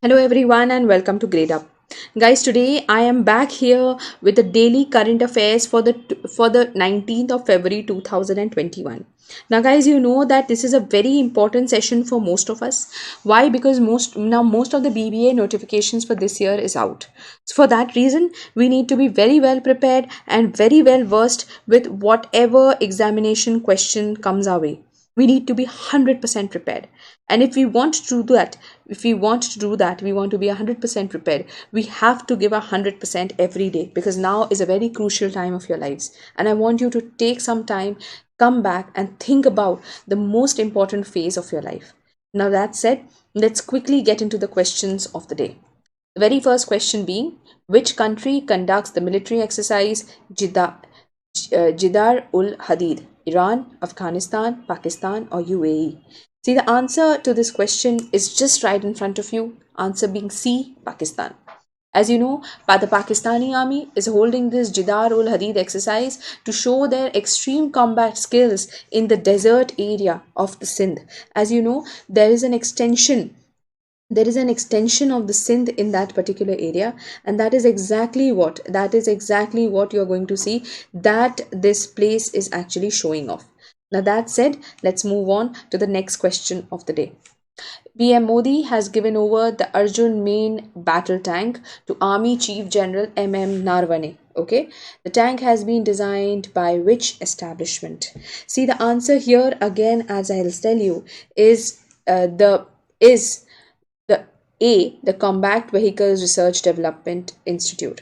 Hello everyone and welcome to Grade Up. Guys, today I am back here with the daily current affairs for the 19th of February 2021. Now guys, you know that this is a very important session for most of us. Why? Because most of the BBA notifications for this year is out. So for that reason, we need to be very well prepared and very well versed with whatever examination question comes our way. We need to be 100% prepared, and if we want to do that, we want to be 100% prepared. We have to give 100% every day, because now is a very crucial time of your lives, and I want you to take some time, come back and think about the most important phase of your life. Now that said, let's quickly get into the questions of the day. The very first question being, which country conducts the military exercise Jidar ul Hadid? Iran, Afghanistan, Pakistan, or UAE? See, the answer to this question is just right in front of you. Answer being C, Pakistan. As you know, the Pakistani army is holding this Jidar ul Hadid exercise to show their extreme combat skills in the desert area of the Sindh. As you know, there is an extension of the Sindh in that particular area, and that is exactly what you're going to see, that this place is actually showing off. Now that said, let's move on to the next question of the day. PM Modi has given over the Arjun main battle tank to Army Chief General MM Narwane. Okay, the tank has been designed by which establishment? See, the answer here again, as I'll tell you, is the the Combat Vehicles Research Development Institute.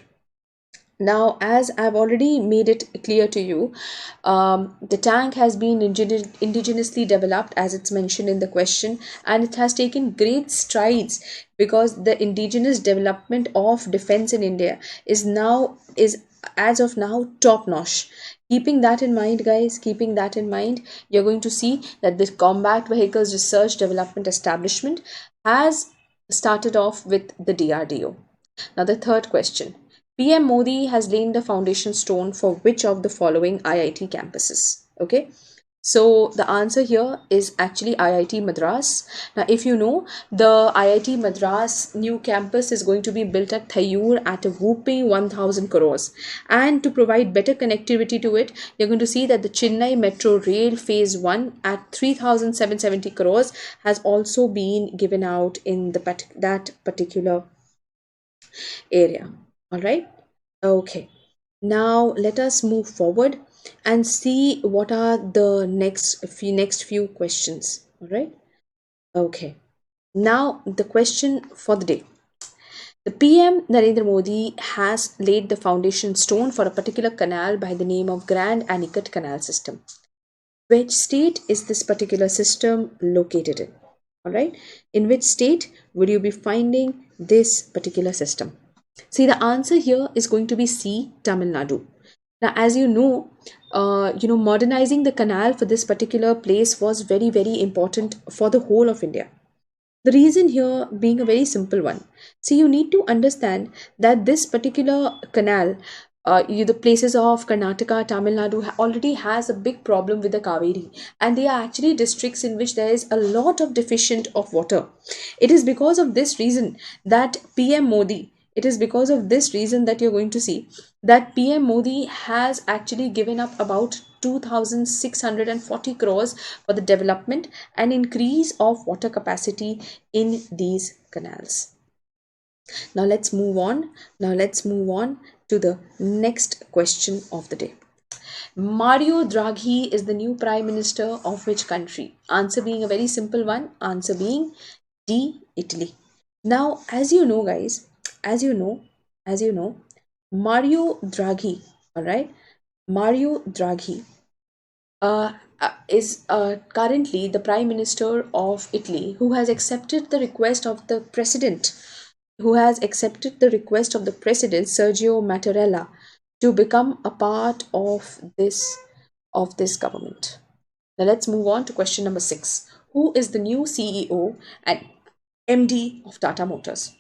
Now, as I've already made it clear to you, the tank has been indigenously developed, as it's mentioned in the question, and it has taken great strides, because the indigenous development of defense in India is as of now top notch. Keeping that in mind, guys, keeping that in mind, you're going to see that this Combat Vehicles Research Development Establishment has started off with the DRDO. Now, the third question. PM Modi has laid the foundation stone for which of the following IIT campuses? Okay. So the answer here is actually IIT Madras. Now, if you know, the IIT Madras new campus is going to be built at Thayur at a whooping 1000 crores. And to provide better connectivity to it, you're going to see that the Chennai Metro Rail Phase 1 at 3770 crores has also been given out in that particular area. All right. Okay. Now let us move forward and see what are the next few questions. All right. Okay. Now the question for the day. The PM Narendra Modi has laid the foundation stone for a particular canal by the name of Grand Anicut Canal System. Which state is this particular system located in? All right. In which state would you be finding this particular system? See, the answer here is going to be C, Tamil Nadu. Now, as modernizing the canal for this particular place was very, very important for the whole of India. The reason here being a very simple one. See, you need to understand that this particular canal, the places of Karnataka, Tamil Nadu already has a big problem with the Kaveri, and they are actually districts in which there is a lot of deficient of water. It is because of this reason that PM Modi. It is because of this reason that you're going to see that PM Modi has actually given up about 2640 crores for the development and increase of water capacity in these canals. Now let's move on. To the next question of the day. Mario Draghi is the new prime minister of which country? Answer being a very simple one. Answer being D, Italy. Now, as you know, guys, as you know, Mario Draghi, all right, Mario Draghi is currently the Prime Minister of Italy, who has accepted the request of the President, Sergio Mattarella, to become a part of this government. Now let's move on to question number 6. Who is the new CEO and MD of Tata Motors?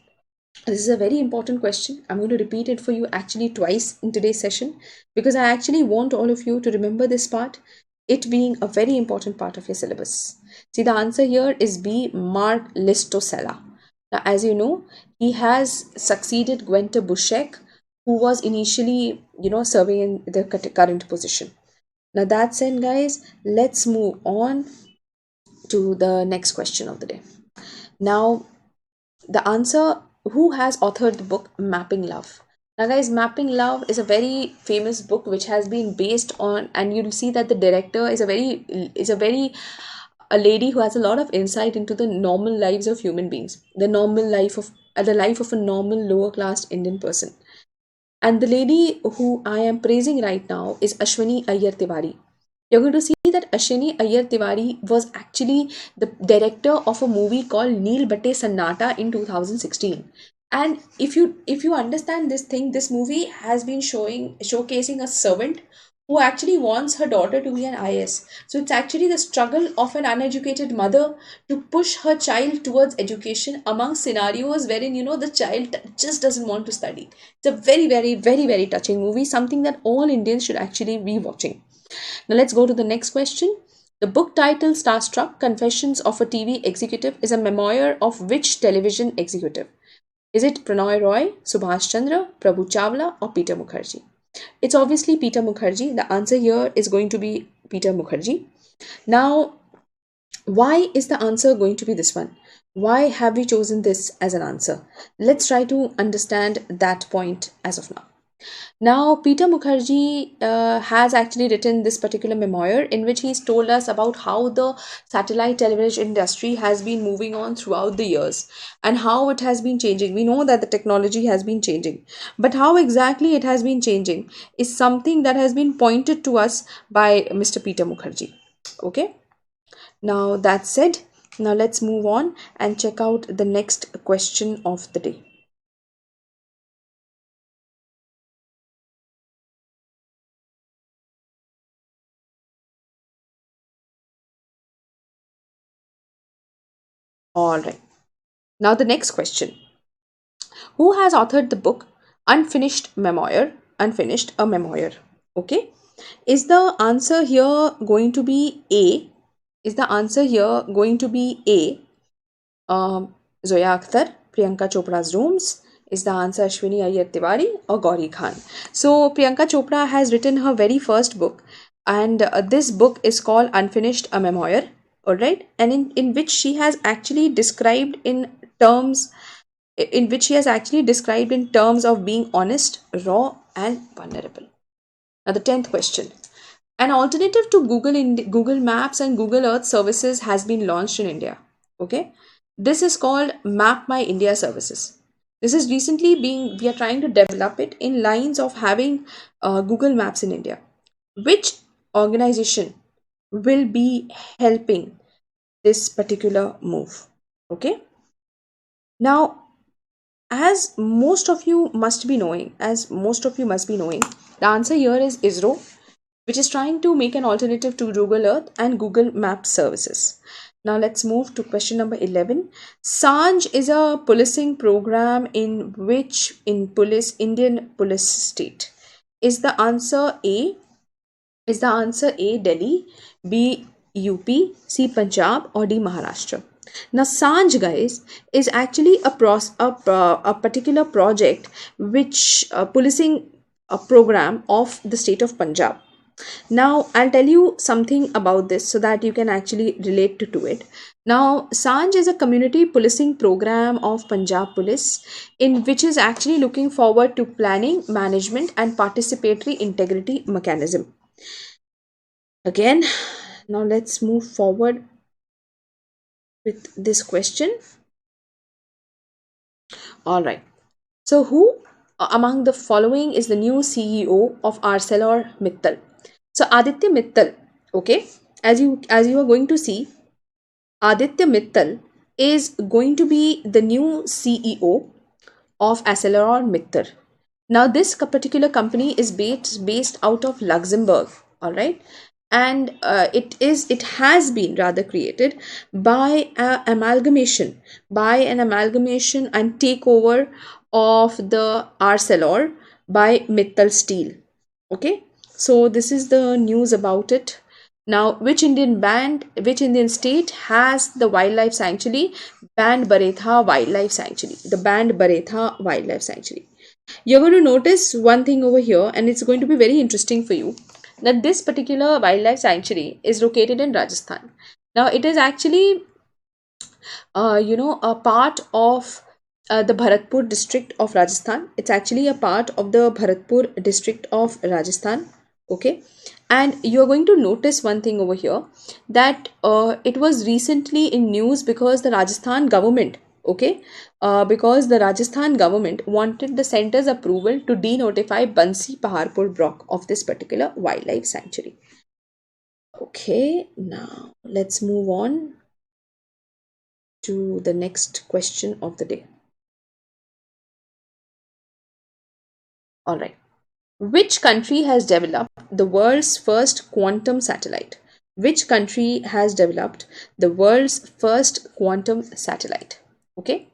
This is a very important question. I'm going to repeat it for you actually twice in today's session, because I actually want all of you to remember this part, it being a very important part of your syllabus. See, the answer here is B, Mark Listosella. Now, as you know, he has succeeded Gwenta Bushek, who was initially, serving in the current position. Now, that said, guys, let's move on to the next question of the day. Now, the answer, who has authored the book Mapping Love? Now, guys, Mapping Love is a very famous book which has been based on, and you'll see that the director is a lady who has a lot of insight into the normal lives of human beings, the life of a normal lower class Indian person. And the lady who I am praising right now is Ashwini Ayyar Tiwari. You're going to see that Ashwini Ayyar Tiwari was actually the director of a movie called Neel Batte Sannata in 2016. And if you understand this thing, this movie has been showcasing a servant who actually wants her daughter to be an IS. So it's actually the struggle of an uneducated mother to push her child towards education among scenarios wherein the child just doesn't want to study. It's a very, very, very, very touching movie, something that all Indians should actually be watching. Now let's go to the next question. The book title Starstruck Confessions of a TV Executive is a memoir of which television executive? Is it Pranoy Roy, Subhash Chandra, Prabhu Chawla, or Peter Mukherjee? It's obviously Peter Mukherjee. The answer here is going to be Peter Mukherjee. Now, why is the answer going to be this one? Why have we chosen this as an answer? Let's try to understand that point as of now. Now, Peter Mukherjee has actually written this particular memoir in which he's told us about how the satellite television industry has been moving on throughout the years and how it has been changing. We know that the technology has been changing, but how exactly it has been changing is something that has been pointed to us by Mr. Peter Mukherjee. Okay, now that said, now let's move on and check out the next question of the day. All right. Now, the next question. Who has authored the book Unfinished Memoir? Unfinished, a memoir. Okay. Is the answer here going to be A? Is the answer here going to be A? Zoya Akhtar, Priyanka Chopra's Rooms? Is the answer Ashwini Ayyar Tiwari or Gauri Khan? So, Priyanka Chopra has written her very first book, and this book is called Unfinished, a memoir. All right, and in which she has actually described terms in which she has actually described in terms of being honest, raw, and vulnerable. Now, the 10th question. An alternative to Google Maps and Google Earth services has been launched in India. Okay, this is called Map My India services. This is recently we are trying to develop it in lines of having Google Maps in India. Which organization will be helping this particular move? Okay, now as most of you must be knowing, the answer here is ISRO, which is trying to make an alternative to Google Earth and Google Maps services. Now let's move to question number 11. Sanj is a policing program in Indian police state. Is the answer A? Is the answer A Delhi, B UP, C Punjab, or D Maharashtra? Now, Sanj, guys, is actually a particular project which policing a program of the state of Punjab. Now, I'll tell you something about this so that you can actually relate to it. Now, Sanj is a community policing program of Punjab Police in which is actually looking forward to planning, management, and participatory integrity mechanism. Again, now let's move forward with this question. All right. So, who among the following is the new CEO of ArcelorMittal? So, Aditya Mittal. Okay, as you are going to see, Aditya Mittal is going to be the new CEO of ArcelorMittal. Now, this particular company is based out of Luxembourg. All right, and it has been rather created by an amalgamation and takeover of the Arcelor by Mittal Steel. Okay, so this is the news about it. Now, which Indian state has the wildlife sanctuary? Bandbaretha Wildlife Sanctuary. The Bandbaretha Wildlife Sanctuary. You're going to notice one thing over here, and it's going to be very interesting for you, that this particular wildlife sanctuary is located in Rajasthan. Now, it is actually, a part of the Bharatpur district of Rajasthan. It's actually a part of the Bharatpur district of Rajasthan. Okay, and you're going to notice one thing over here, that it was recently in news because the Rajasthan government, okay, because the Rajasthan government wanted the center's approval to denotify Bansi Paharpur block of this particular wildlife sanctuary. Okay, now let's move on to the next question of the day. All right. Which country has developed the world's first quantum satellite? Which country has developed the world's first quantum satellite? Okay.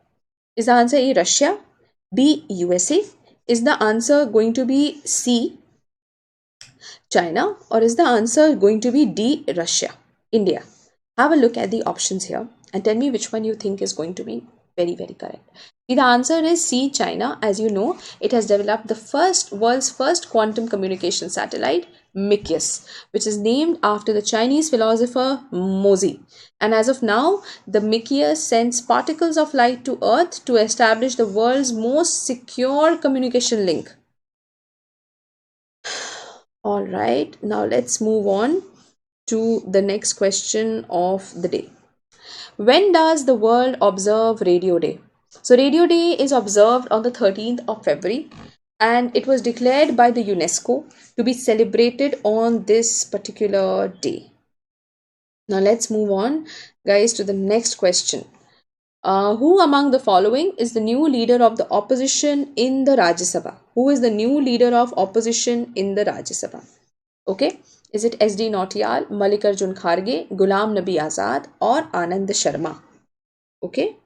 Is the answer A, Russia? B, USA? Is the answer going to be C, China? Or is the answer going to be D, Russia? India? Have a look at the options here and tell me which one you think is going to be very, very correct. The answer is C, China. As you know, it has developed the world's first quantum communication satellite, Mikius, which is named after the Chinese philosopher Mozi. And as of now, the Mikius sends particles of light to Earth to establish the world's most secure communication link. All right, now let's move on to the next question of the day. When does the world observe Radio Day? So, Radio Day is observed on the 13th of February, and it was declared by the UNESCO to be celebrated on this particular day. Now, let's move on, guys, to the next question. Who among the following is the new leader of the opposition in the Rajya Sabha? Who is the new leader of opposition in the Rajya Sabha? Okay, is it SD Nautiyal, Mallikarjun Kharge, Ghulam Nabi Azad, or Anand Sharma? Okay,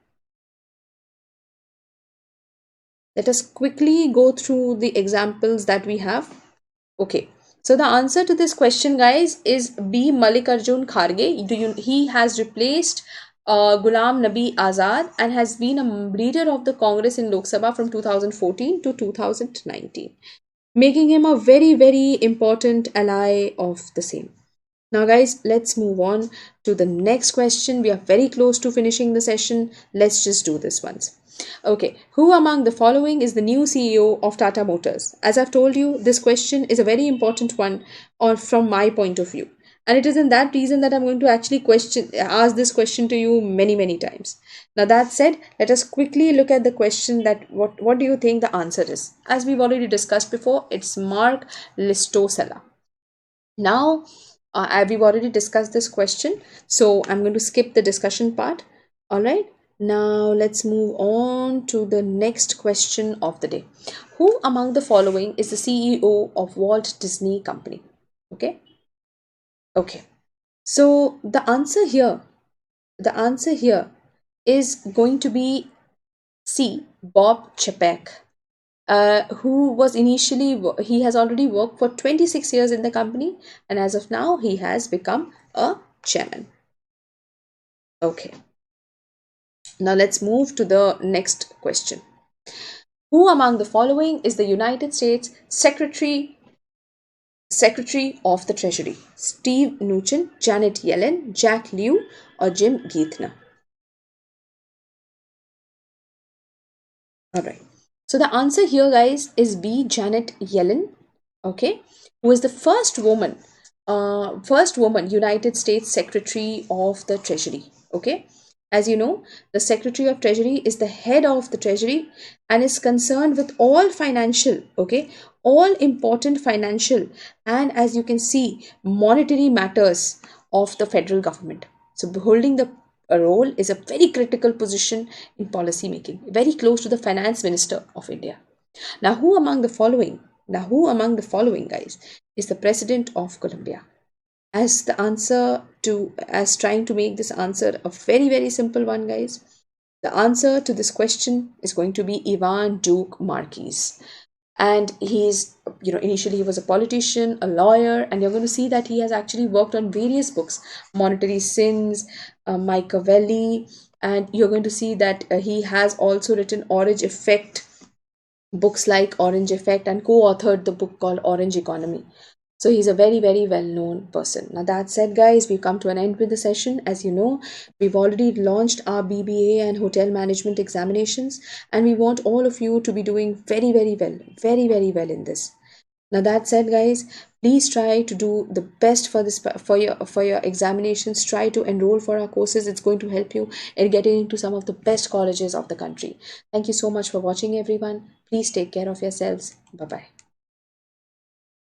let us quickly go through the examples that we have. Okay, so the answer to this question, guys, is B, Mallikarjun Kharge. He has replaced Ghulam Nabi Azad and has been a leader of the Congress in Lok Sabha from 2014 to 2019, making him a very, very important ally of the same. Now, guys, let's move on to the next question. We are very close to finishing the session. Let's just do this once. Okay, who among the following is the new CEO of Tata Motors? As I've told you, this question is a very important one from my point of view. And it is in that reason that I'm going to actually ask this question to you many, many times. Now, that said, let us quickly look at the question that what do you think the answer is? As we've already discussed before, it's Mark Listosella. Now, we've already discussed this question, so I'm going to skip the discussion part. All right, now let's move on to the next question of the day. Who among the following is the CEO of Walt Disney Company? Okay, so the answer here is going to be C, Bob Chapek. Who was initially, he has already worked for 26 years in the company, and as of now he has become a chairman. Okay, now let's move to the next question. Who among the following is the United States Secretary of the Treasury? Steve Mnuchin, Janet Yellen, Jack Lew, or Jim Geithner? All right, so the answer here, guys, is B, Janet Yellen. Okay, who is the first woman United States Secretary of the Treasury. Okay, as you know, the Secretary of Treasury is the head of the Treasury and is concerned with all financial, all important financial, and as you can see, monetary matters of the federal government. So holding the role is a very critical position in policy making, very close to the finance minister of India. Now, who among the following, guys, is the president of Colombia? As trying to make this answer a very, very simple one, guys, the answer to this question is going to be Ivan Duque Marquez. And he's, initially he was a politician, a lawyer, and you're going to see that he has actually worked on various books: Monetary Sins, Machiavelli. And you're going to see that he has also written Orange Effect, books like Orange Effect, and co-authored the book called Orange Economy. So he's a very, very well known person. Now, that said, guys, we've come to an end with the session. As you know, we've already launched our BBA and hotel management examinations, and we want all of you to be doing very, very, very well in this. Now, that said, guys, please try to do the best for this, for your examinations. Try to enroll for our courses. It's going to help you in getting into some of the best colleges of the country. Thank you so much for watching, everyone. Please take care of yourselves. Bye bye.